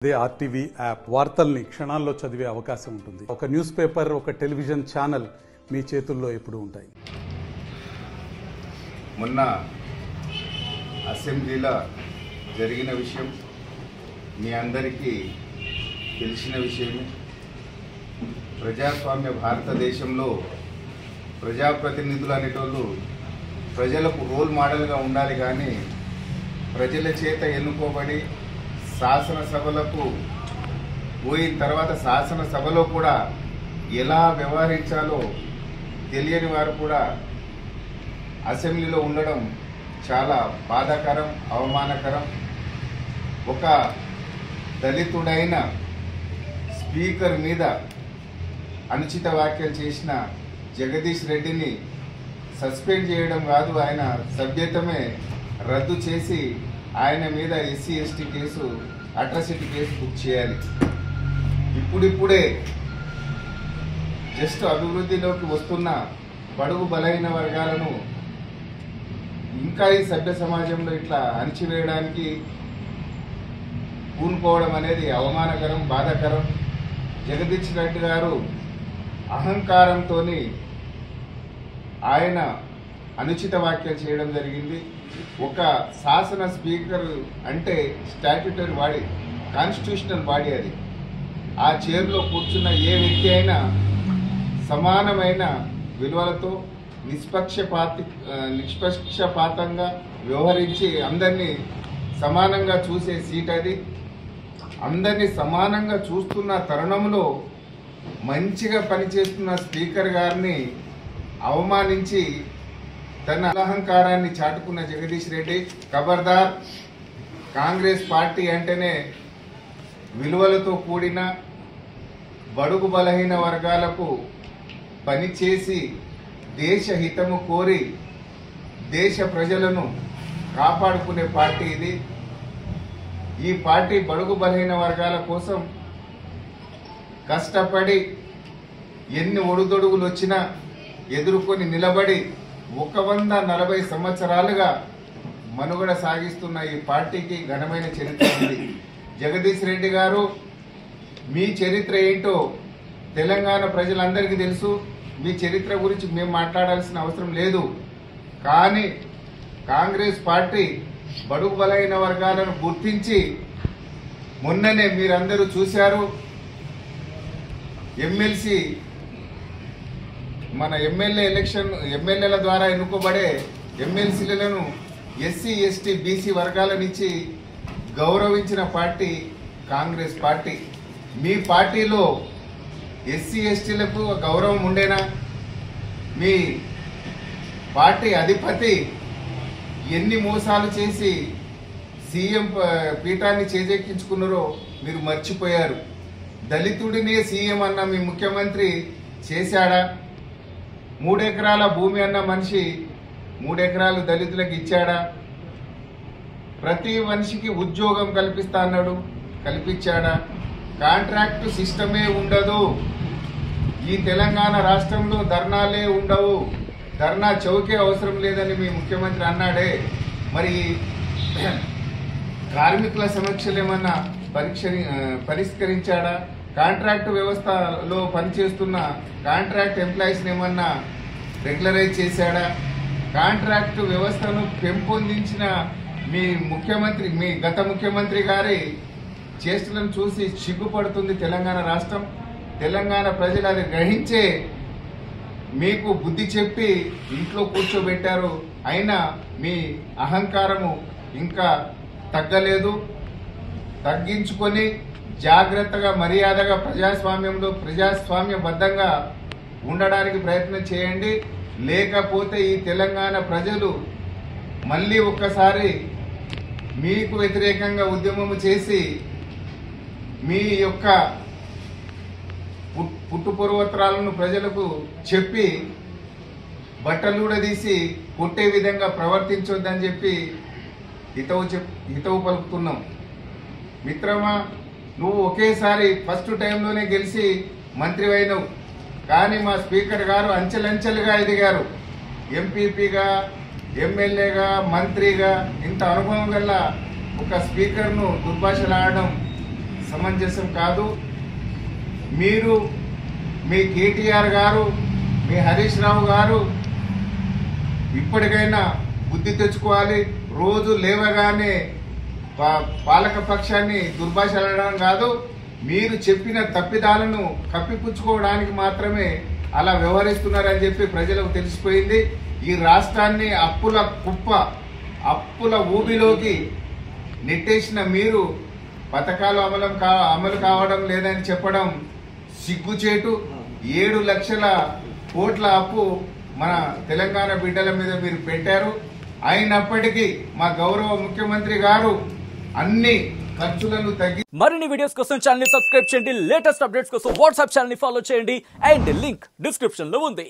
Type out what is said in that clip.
అదే RTV app వార్తల్ని క్షణాల్లో చదివే అవకాశం ఉంటుంది. ఒక న్యూస్ పేపర్, ఒక టెలివిజన్ ఛానల్ మీ చేతుల్లో ఎప్పుడూ ఉంటాయి. మొన్న అసెంబ్లీలో జరిగిన విషయం మీ అందరికీ తెలిసిన విషయమే. ప్రజాస్వామ్య భారతదేశంలో ప్రజాప్రతినిధులు అనేటోళ్ళు ప్రజలకు రోల్ మోడల్గా ఉండాలి, కానీ ప్రజల చేత ఎన్నుకోబడి శాసనసభలకు పోయిన తర్వాత శాసనసభలో కూడా ఎలా వ్యవహరించాలో తెలియని వారు కూడా అసెంబ్లీలో ఉండడం చాలా బాధాకరం, అవమానకరం. ఒక దళితుడైన స్పీకర్ మీద అనుచిత వ్యాఖ్యలు చేసిన జగదీష్ రెడ్డిని సస్పెండ్ చేయడం కాదు, ఆయన సభ్యత్వమే రద్దు చేసి ఆయన మీద SC ST case, atrocity case book చేయాలి. ఇప్పుడిప్పుడే జస్ట్ అభివృద్ధిలోకి వస్తున్న బడుగు బలహీన వర్గాలను ఇంకా ఈ సభ్య సమాజంలో ఇట్లా అణిచివేయడానికి పూనుకోవడం అనేది అవమానకరం, బాధాకరం. జగదీష్ రెడ్డి గారు అహంకారంతో ఆయన అనుచిత వ్యాఖ్యలు చేయడం జరిగింది. ఒక శాసన స్పీకర్ అంటే స్టాట్యూటరీ బాడీ, కాన్స్టిట్యూషనల్ బాడీ. అది ఆ చైర్లో కూర్చున్న ఏ వ్యక్తి అయినా సమానమైన విలువలతో నిష్పక్షపాతంగా వ్యవహరించి అందరినీ సమానంగా చూసే సీట్ అది. అందరినీ సమానంగా చూస్తున్న తరుణంలో మంచిగా పనిచేస్తున్న స్పీకర్ గారిని అవమానించి తన అహంకారాన్ని చాటుకున్న జగదీష్ రెడ్డి, ఖబర్దార్. కాంగ్రెస్ పార్టీ అంటేనే విలువలతో కూడిన బడుగు బలహీన వర్గాలకు పనిచేసి దేశ హితము కోరి దేశ ప్రజలను కాపాడుకునే పార్టీ ఇది. ఈ పార్టీ బడుగు బలహీన వర్గాల కోసం కష్టపడి ఎన్ని ఒడుదొడుగులు వచ్చినా ఎదుర్కొని నిలబడి 140 సంవత్సరాలుగా మనుగడ సాగిస్తున్న ఈ పార్టీకి ఘనమైన చరిత్ర ఉంది. జగదీష్ రెడ్డి గారు, మీ చరిత్ర ఏంటో తెలంగాణ ప్రజలందరికీ తెలుసు. మీ చరిత్ర గురించి మేము మాట్లాడాల్సిన అవసరం లేదు. కానీ కాంగ్రెస్ పార్టీ బడుగు బలైన వర్గాలను గుర్తించి మొన్ననే మీరందరూ చూశారు, ఎమ్మెల్సీ మన ఎమ్మెల్యేల ద్వారా ఎన్నుకోబడే ఎమ్మెల్సీలను ఎస్సీ ఎస్టీ బీసీ వర్గాలనిచ్చి గౌరవించిన పార్టీ కాంగ్రెస్ పార్టీ. మీ పార్టీలో ఎస్సీ ఎస్టీలకు గౌరవం ఉండేనా? మీ పార్టీ అధిపతి ఎన్ని మోసాలు చేసి సీఎం పీఠాన్ని చేజెక్కించుకున్నారో మీరు మర్చిపోయారు. దళితుడినే సీఎం అన్న మీ ముఖ్యమంత్రి చేశాడా? 3 ఎకరాల భూమి అన్న మనిషి 3 ఎకరాలు దళితులకు ఇచ్చాడా? ప్రతి మనిషికి ఉద్యోగం కల్పిస్తా అన్నాడు, కల్పించాడా? కాంట్రాక్ట్ సిస్టమే ఉండదు. ఈ తెలంగాణ రాష్ట్రంలో ధర్నాలే ఉండవు, ధర్నా చౌకే అవసరం లేదని మీ ముఖ్యమంత్రి అన్నాడే. మరి కార్మికుల సమస్యలు ఏమన్నా పరిష్కరించాడా? కాంట్రాక్ట్ వ్యవస్థలో పనిచేస్తున్న కాంట్రాక్ట్ ఎంప్లాయీస్ ఏమన్నా రెగ్యులరైజ్ చేశాడా? కాంట్రాక్ట్ వ్యవస్థను పెంపొందించిన మీ గత ముఖ్యమంత్రి గారి చేష్టలను చూసి సిగ్గుపడుతుంది తెలంగాణ రాష్ట్రం. తెలంగాణ ప్రజలు అది గ్రహించే మీకు బుద్ధి చెప్పి ఇంట్లో కూర్చోబెట్టారు. అయినా మీ అహంకారము ఇంకా తగ్గలేదు. తగ్గించుకొని జాగ్రత్తగా, మర్యాదగా ప్రజాస్వామ్యంలో ప్రజాస్వామ్యబద్ధంగా ఉండడానికి ప్రయత్నం చేయండి. లేకపోతే ఈ తెలంగాణ ప్రజలు మళ్ళీ ఒక్కసారి మీకు వ్యతిరేకంగా ఉద్యమం చేసి మీ యొక్క పుట్టుపూర్వోత్తరాలను ప్రజలకు చెప్పి బట్టలూడదీసి కొట్టే విధంగా ప్రవర్తించొద్దని చెప్పి హితవు పలుకుతున్నాం. మిత్రమా, నువ్వు ఒకేసారి ఫస్ట్ టైంలోనే గెలిచి మంత్రి అయినవు, కానీ మా స్పీకర్ గారు అంచెలంచెలుగా ఎదిగారు. ఎంపీపీగా, ఎమ్మెల్యేగా, మంత్రిగా ఇంత అనుభవం గల ఒక స్పీకర్ను దుర్భాషలాడడం సమంజసం కాదు. మీరు మీ కేటీఆర్ గారు, మీ హరీష్ రావు గారు ఇప్పటికైనా బుద్ధి తెచ్చుకోవాలి. రోజు లేవగానే పాలక పక్షాన్ని దుర్భాషలాడడం కాదు, మీరు చెప్పిన తప్పిదాలను కప్పిపుచ్చుకోవడానికి మాత్రమే అలా వ్యవహరిస్తున్నారని చెప్పి ప్రజలకు తెలిసిపోయింది. ఈ రాష్ట్రాన్ని అప్పుల కుప్ప, అప్పుల ఊబిలోకి నెట్టేసిన మీరు పథకాలు అమలు కావడం లేదని చెప్పడం సిగ్గుచేటు. 7 లక్షల కోట్ల అప్పు మన తెలంగాణ బిడ్డల మీద మీరు పెట్టారు. అయినప్పటికీ మా గౌరవ ముఖ్యమంత్రి గారు అన్ని ఖర్చులను తగ్గి మరిన్ని వీడియోస్ కోసం ఛానల్ ని సబ్స్క్రైబ్ చేయండి. లేటెస్ట్ అప్డేట్స్ కోసం వాట్సాప్ ఛానల్ ని ఫాలో చేయండి. అండ్ లింక్ డిస్క్రిప్షన్ లో ఉంది.